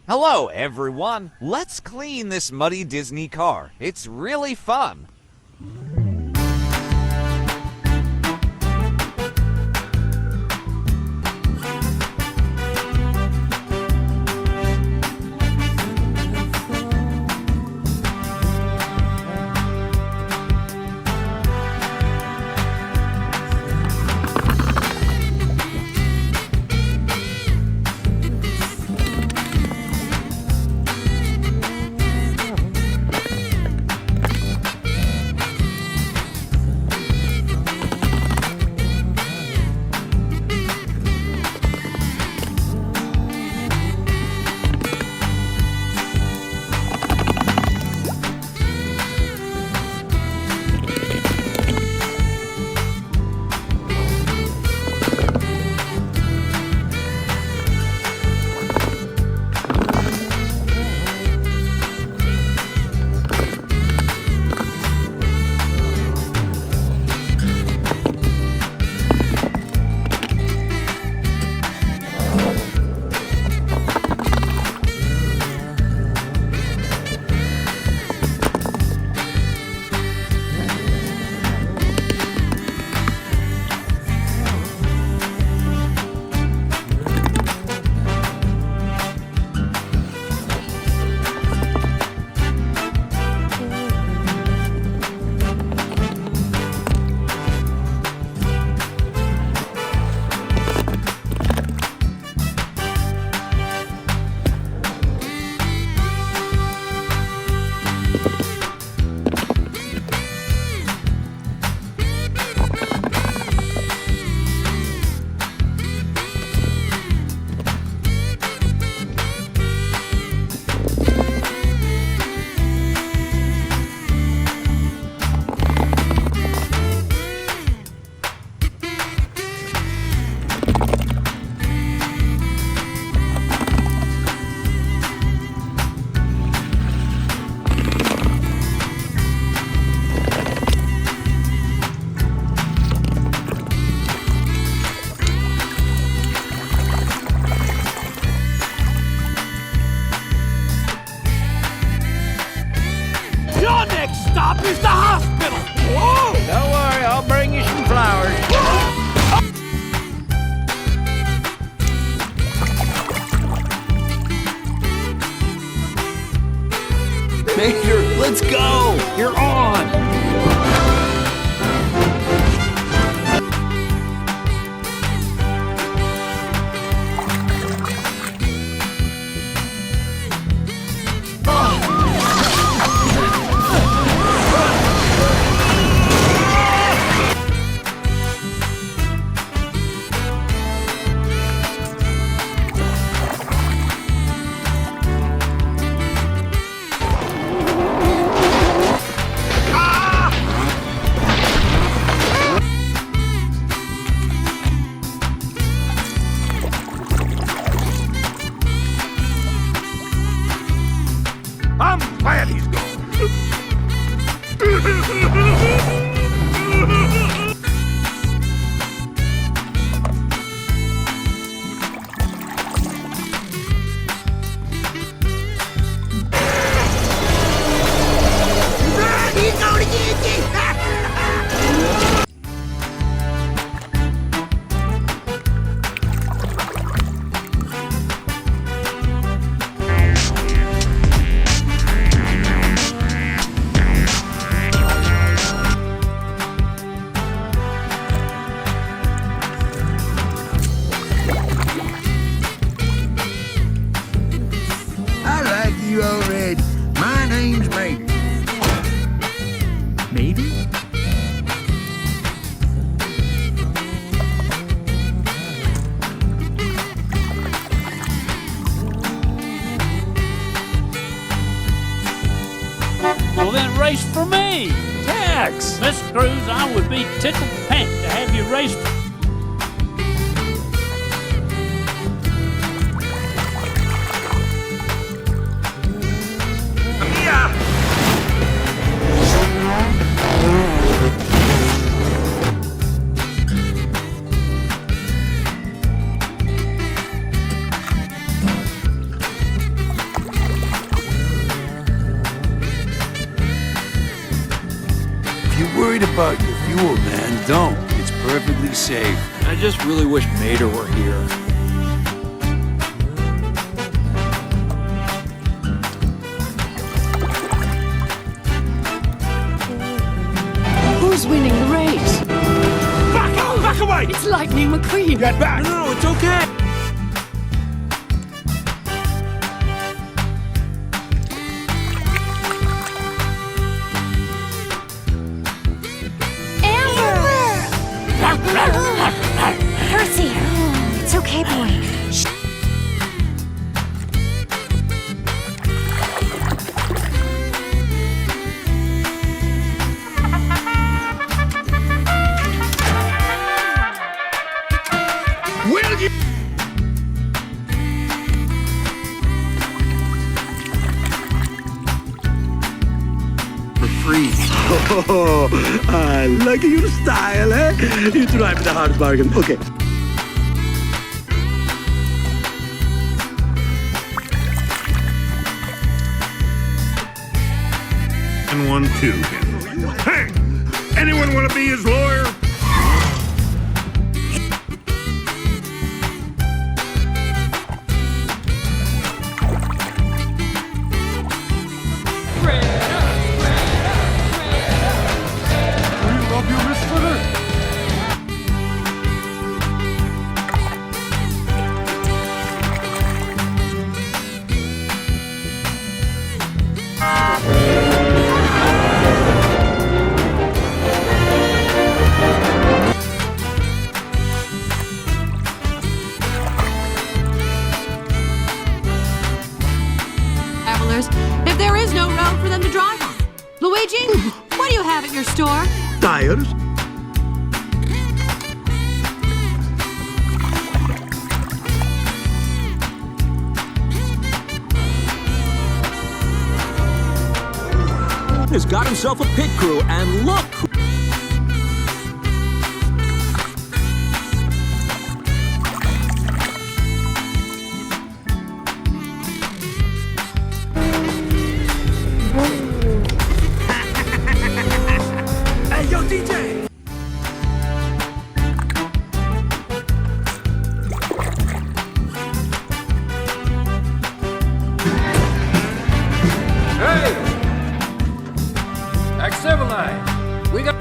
Hello, everyone. Let's clean this muddy Disney car. It's really fun. Your next stop is the hospital! Whoa! Don't worry, I'll bring you some flowers. Major, let's go! You're on! I'm glad he's gone. He's going to get you! I like you already. My name's Major. Maybe? Well, then race for me. Tax! Miss Cruz, I would be tickled pink to have you race for Yeah! worried about your fuel, man. Don't. It's perfectly safe. I just really wish Mater were here. Who's winning the race? Back away! It's Lightning McQueen. Get back! No, it's okay. Percy! It's okay, boy. Shh. Will you? For free. Oh, I like your style, eh? You drive the hard bargain. Okay. And 1, 2. Hey! Anyone want to be his lawyer? Travelers, if there is no road for them to drive on. Luigi, what do you have at your store? Tires? Has got himself a pit crew, and look! Hey, yo, DJ! Hey! Act civilized. We got...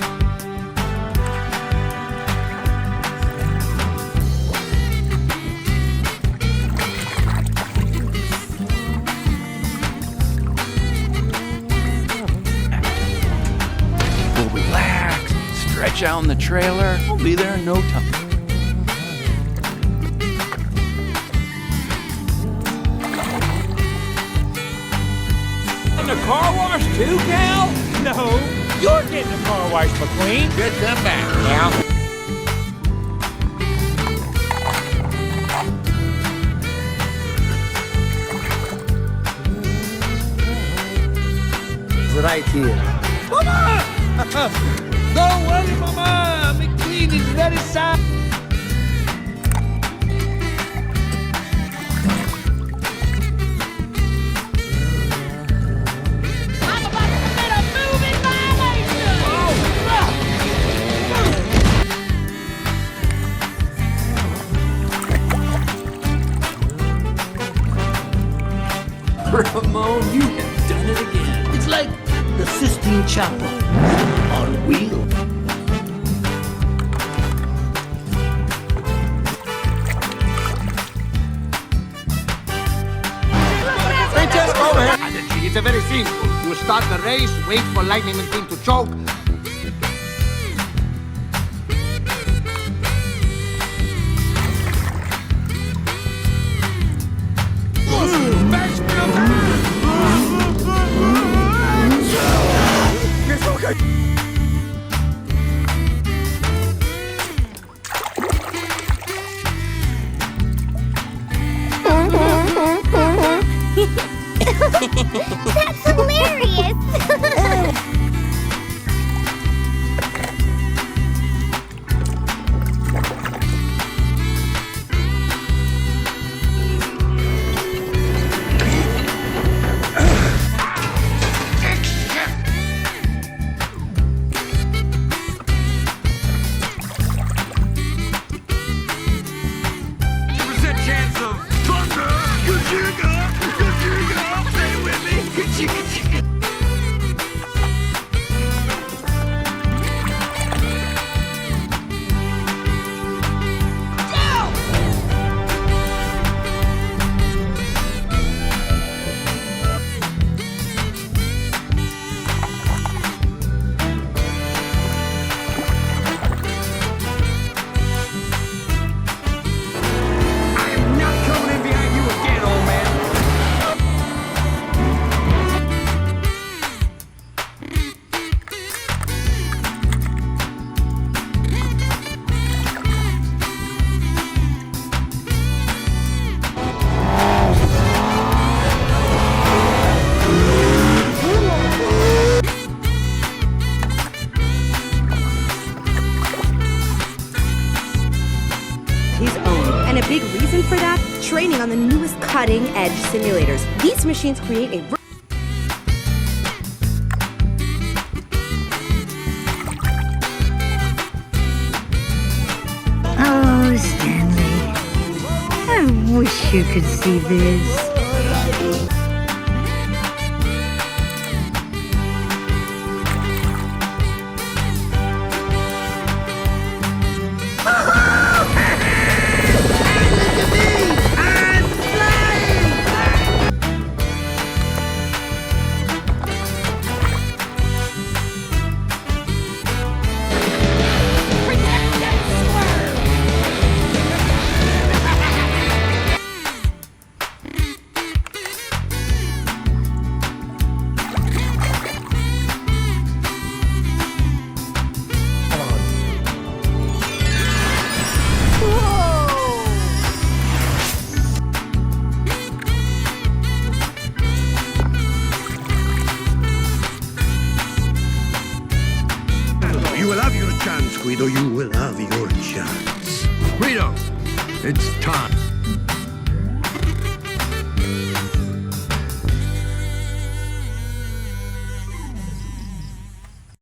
We'll relax, stretch out in the trailer. We'll be there in no time. In the car wash too, Cal? No, you're getting a car wash, McQueen. Get them back now. Right here. Mama! Don't worry, Mama! McQueen is very sad. I'm about to commit a moving violation! Ramon, you have done it again. It's like the Sistine Chapel on wheels. It's very simple. You start the race, wait for Lightning McQueen to choke. That's hilarious! on the newest cutting-edge simulators. These machines create a Oh, Stanley. I wish you could see this. You will have your chance, Guido. You will have your chance. Guido, it's time.